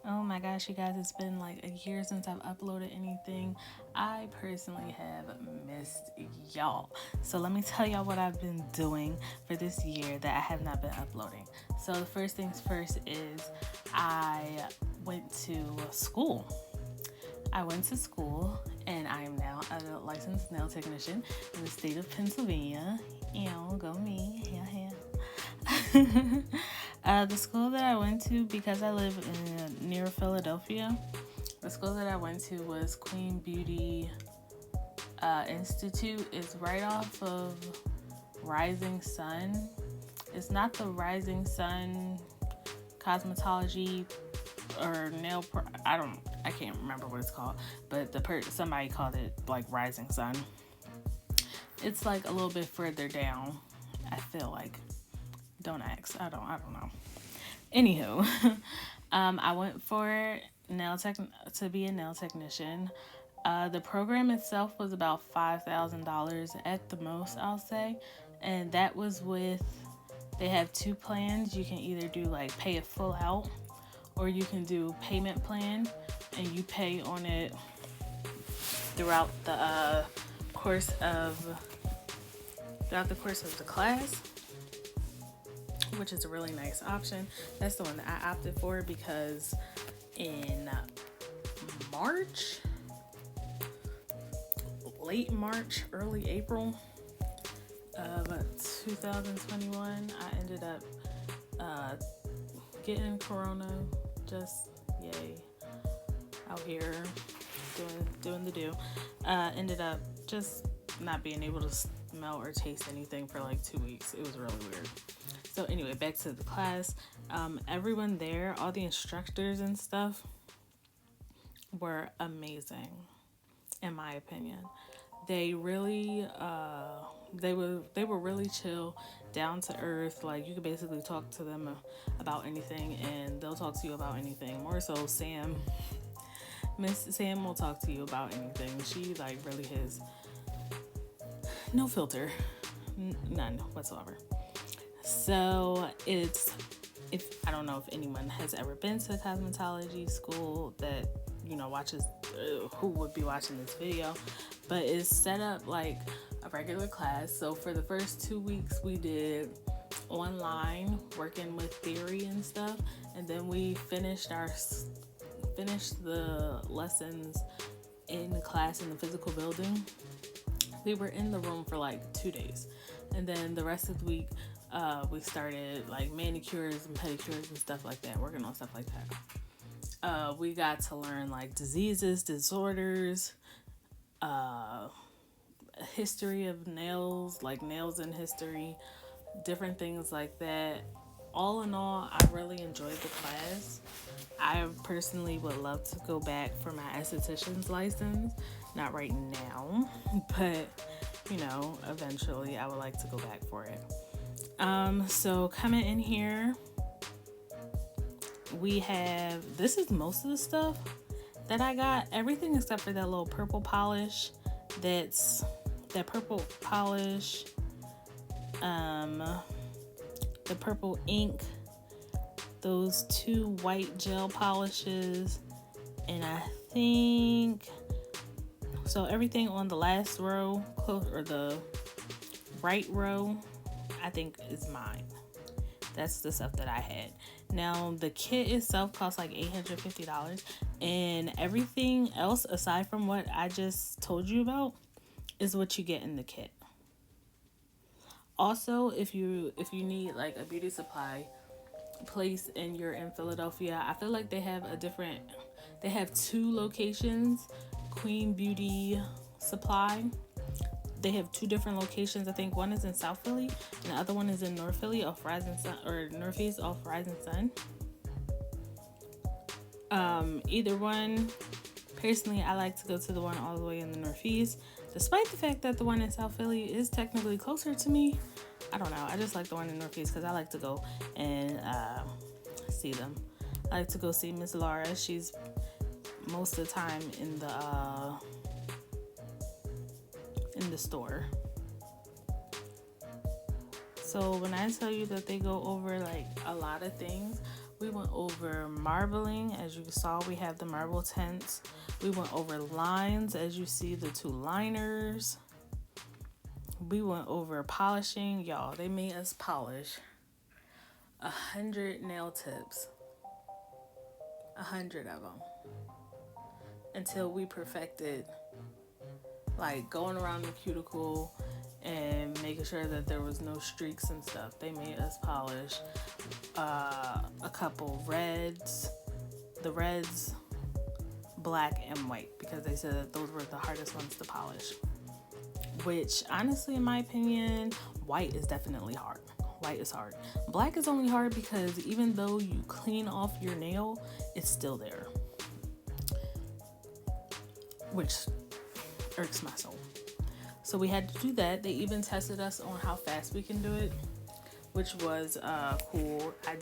Oh my gosh, you guys, it's been like a year since I've uploaded anything. I personally have missed y'all. So let me tell y'all what I've been doing for this year that I have not been uploading. So the first things first is I went to school. I went to school and I am now a licensed nail technician in the state of Pennsylvania. Go me. Yeah, yeah. The school that I went to, because I live near Philadelphia, the school that I went to was Queen Beauty Institute. It's right off of Rising Sun. It's not the Rising Sun cosmetology or I can't remember what it's called, but somebody called it like Rising Sun. It's like a little bit further down, I feel like. Don't ask. I don't know. Anywho, I went for to be a nail technician. The program itself was about $5,000 at the most, I'll say, and that was with. They have two plans. You can either do like pay it full out, or you can do payment plan, and you pay on it throughout the course of the class, which is a really nice option. That's the one that I opted for because in March, late March, early April of 2021, I ended up getting corona. Just yay, out here doing the do. Ended up just not being able to smell or taste anything for like 2 weeks. It was really weird. So anyway, back to the class. Everyone there, all the instructors and stuff, were amazing, in my opinion. They really, they were really chill, down to earth. Like you could basically talk to them about anything, and they'll talk to you about anything. More so, Miss Sam will talk to you about anything. She like really has no filter, none whatsoever. So if I don't know if anyone has ever been to cosmetology school that watches, who would be watching this video, but it's set up like a regular class. So for the first 2 weeks we did online, working with theory and stuff, and then we finished the lessons in class in the physical building. We were in the room for like 2 days, and then the rest of the week we started like manicures and pedicures and stuff like that, working on stuff like that. We got to learn like diseases, disorders, history of nails, like nails in history, different things like that. All in all, I really enjoyed the class. I personally would love to go back for my esthetician's license. Not right now, but eventually I would like to go back for it. So coming in here, we have, this is most of the stuff that I got. Everything except for that little purple polish. That purple polish, the purple ink, those 2 white gel polishes, and I think so everything on the last row, or the right row, I think is mine. That's the stuff that I had. Now the kit itself costs like $850, and everything else aside from what I just told you about is what you get in the kit. Also, if you need like a beauty supply place and you're in Philadelphia, I feel like they have 2 locations. Queen Beauty Supply, they have 2 different locations. I think one is in South Philly and the other one is in North Philly off Rising Sun, or Northeast off Rising Sun. Either one. Personally, I like to go to the one all the way in the Northeast, despite the fact that the one in South Philly is technically closer to me. I don't know. I just like the one in Northeast because I like to go and see them. I like to go see Miss Laura. She's most of the time in the store. So when I tell you that they go over like a lot of things, We went over marbling. As you saw, we have the marble tints. We went over lines. As you see, the 2 liners. We went over polishing. Y'all, they made us polish 100 nail tips. 100 of them. Until we perfected, like, going around the cuticle and making sure that there was no streaks and stuff. They made us polish a couple reds. The reds, black and white, because they said that those were the hardest ones to polish. Which, honestly, in my opinion, white is definitely hard. White is hard. Black is only hard because even though you clean off your nail, it's still there. Which irks my soul. So we had to do that. They even tested us on how fast we can do it, which was cool. I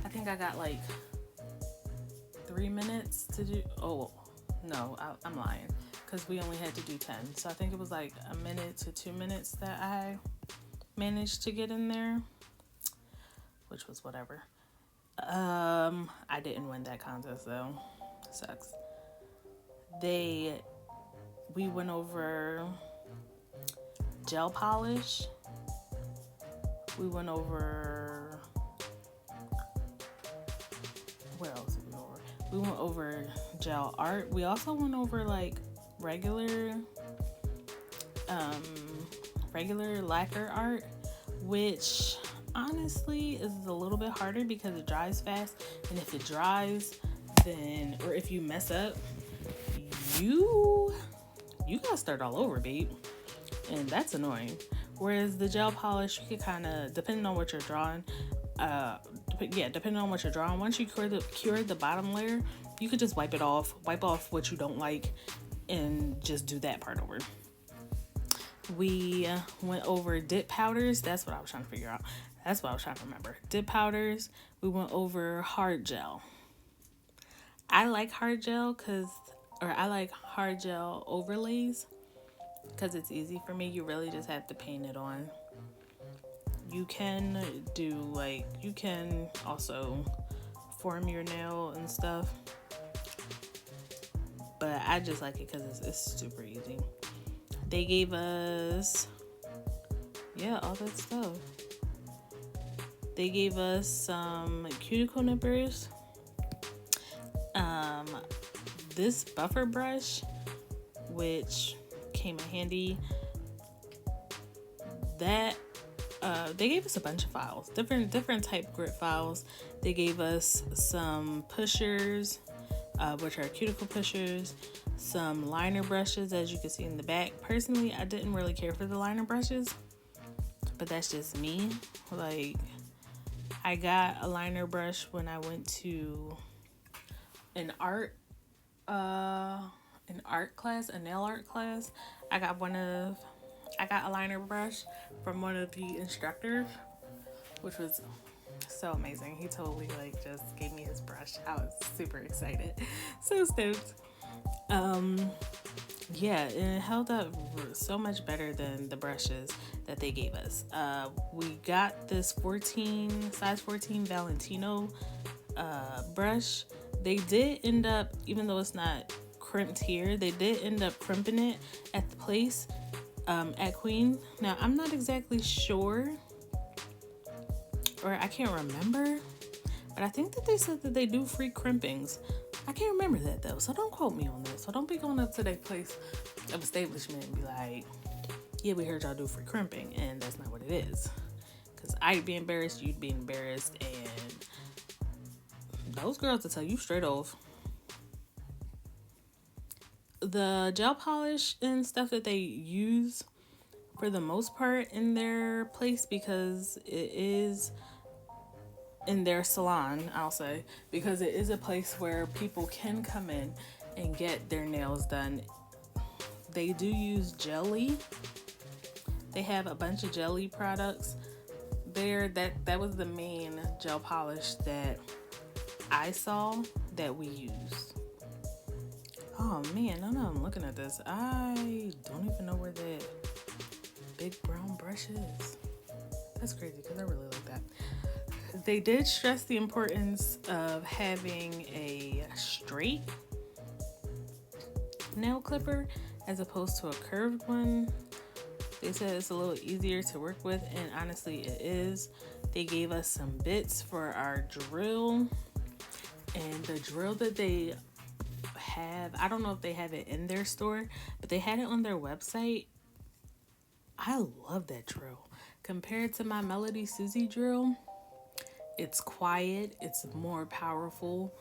think I got like 3 minutes to do. Oh, no, I'm lying, because we only had to do 10. So I think it was like 1 minute to 2 minutes that I managed to get in there, which was whatever. I didn't win that contest though. Sucks. We went over gel polish. We went over, what else did we go over? We went over gel art. We also went over like regular lacquer art, which honestly is a little bit harder because it dries fast, and if it dries, then, or if you mess up, you gotta start all over, babe, and that's annoying. Whereas the gel polish, you can kind of, depending on what you're drawing, once you cure the bottom layer, you could just wipe off what you don't like and just do that part over. We went over dip powders. That's what I was trying to figure out. That's what I was trying to remember. Dip powders. We went over hard gel. I like hard gel overlays because it's easy for me. You really just have to paint it on. You can also form your nail and stuff, but I just like it because it's super easy. They gave us, all that stuff. They gave us some cuticle nippers. This buffer brush, which came in handy. That they gave us a bunch of files, different type grit files. They gave us some pushers, which are cuticle pushers, some liner brushes, as you can see in the back. Personally, I didn't really care for the liner brushes, but that's just me. Like, I got a liner brush when I went to a nail art class. I got a liner brush from one of the instructors, which was so amazing. He totally just gave me his brush. I was super excited. So stoked. It held up so much better than the brushes that they gave us. We got this size 14 Valentino brush. They did end up, even though it's not crimped here, they did end up crimping it at the place at Queen. Now, I'm not exactly sure, or I can't remember, but I think that they said that they do free crimpings. I can't remember that though, so don't quote me on this. So don't be going up to their place of establishment and be like, yeah, we heard y'all do free crimping, and that's not what it is. Because I'd be embarrassed, you'd be embarrassed, and those girls will tell you straight off. The gel polish and stuff that they use, for the most part, in their place, because it is in their salon, I'll say, because it is a place where people can come in and get their nails done. They do use jelly. They have a bunch of jelly products there. That was the main gel polish that I saw that we used. Oh man, now I'm looking at this, I don't even know where that big brown brush is. That's crazy because I really like that. They did stress the importance of having a straight nail clipper as opposed to a curved one. They said it's a little easier to work with, and honestly it is. They gave us some bits for our drill, and the drill that they have, I don't know if they have it in their store, but they had it on their website. I love that drill. Compared to my Melody Susie drill, it's quiet, it's more powerful,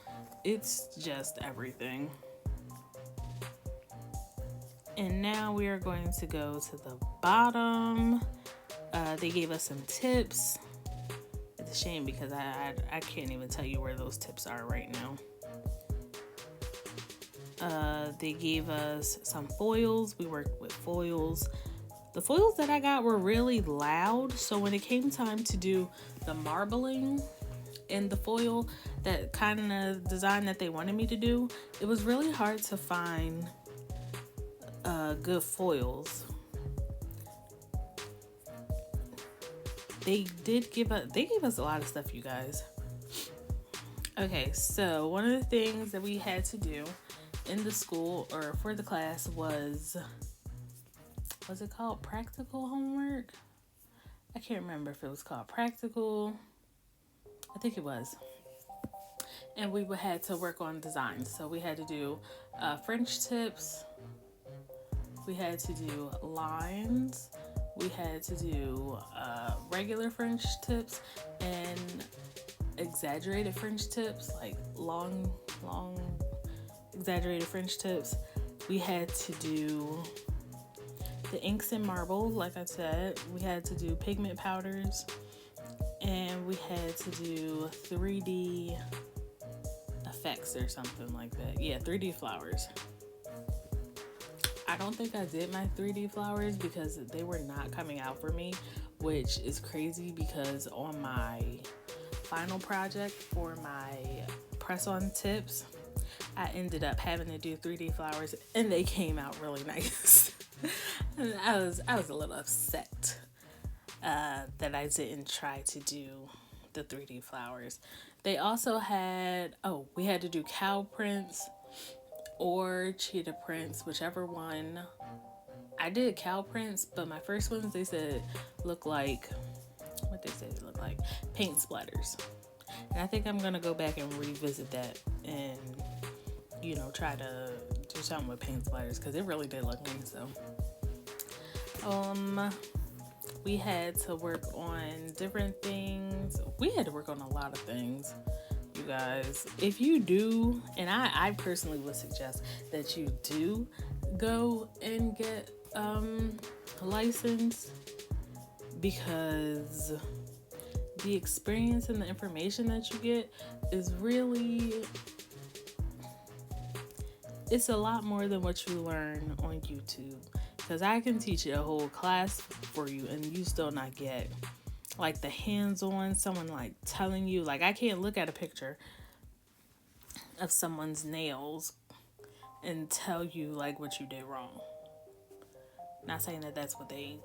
it's just everything. And now we are going to go to the bottom. They gave us some tips. It's a shame because I can't even tell you where those tips are right now. They gave us some foils. We worked with foils. The foils that I got were really loud, so when it came time to do the marbling in the foil, that kind of design that they wanted me to do, it was really hard to find good foils. They gave us a lot of stuff, you guys. Okay, so one of the things that we had to do in the school or for the class was it called practical homework? I can't remember if it was called practical. I think it was. And we had to work on designs. So we had to do French tips. We had to do lines. We had to do regular French tips and exaggerated French tips, like long exaggerated French tips. We had to do the inks and marble, like I said. We had to do pigment powders, and we had to do 3D effects or something like that. Yeah, 3D flowers. I don't think I did my 3D flowers because they were not coming out for me, which is crazy because on my final project for my press-on tips, I ended up having to do 3D flowers and they came out really nice. And I was a little upset that I didn't try to do the 3D flowers. They also had, we had to do cow prints or cheetah prints, whichever one. I did cow prints, but my first ones, they said look like, what they said they look like, paint splatters. And I think I'm going to go back and revisit that and, try to do something with paint splatters because it really did look nice. So, we had to work on different things. We had to work on a lot of things, you guys. If you do, and I personally would suggest that you do go and get a license, because the experience and the information that you get is really, it's a lot more than what you learn on YouTube. Because I can teach you a whole class for you and you still not get like the hands-on, someone like telling you, like I can't look at a picture of someone's nails and tell you like what you did wrong. Not saying that that's what they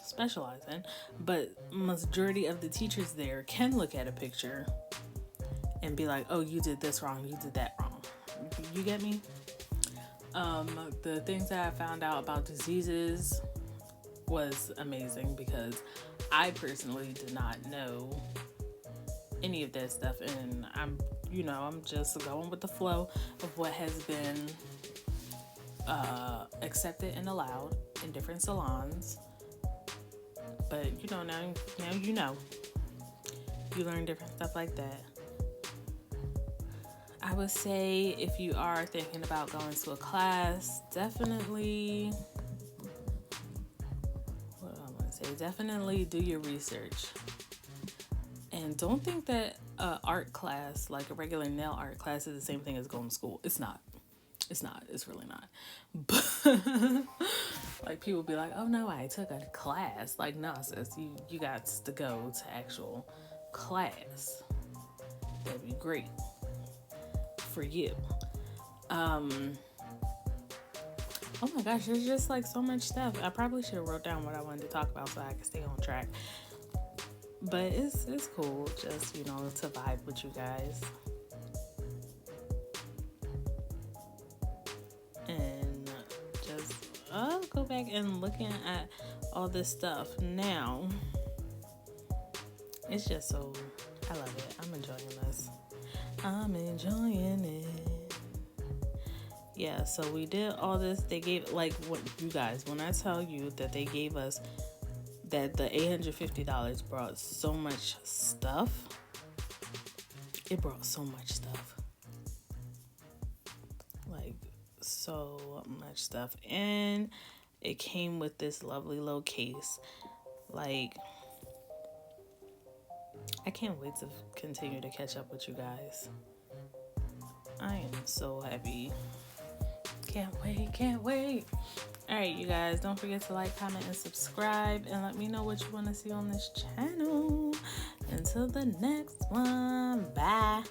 specialize in, but majority of the teachers there can look at a picture and be like, oh, you did this wrong, you did that wrong. You get me? The things that I found out about diseases was amazing because I personally did not know any of that stuff, and I'm just going with the flow of what has been accepted and allowed in different salons. But now you learn different stuff like that. I would say if you are thinking about going to a class, definitely do your research. And don't think that art class, like a regular nail art class, is the same thing as going to school. It's not. It's really not. But like people be like, oh no, I took a class. Like, no, sis, you got to go to actual class. That'd be great for you. Oh my gosh, there's just like so much stuff. I probably should have wrote down what I wanted to talk about so I could stay on track. But it's cool, just to vibe with you guys. And just go back and looking at all this stuff now. It's just so, I love it. I'm enjoying this. I'm enjoying it. Yeah, so we did all this. They gave, like, what you guys, when I tell you that they gave us, that the $850 brought so much stuff. It brought so much stuff. Like, so much stuff. And it came with this lovely little case. Like, I can't wait to continue to catch up with you guys. I am so happy. Can't wait. Alright, you guys, don't forget to like, comment, and subscribe, and let me know what you want to see on this channel. Until the next one, bye.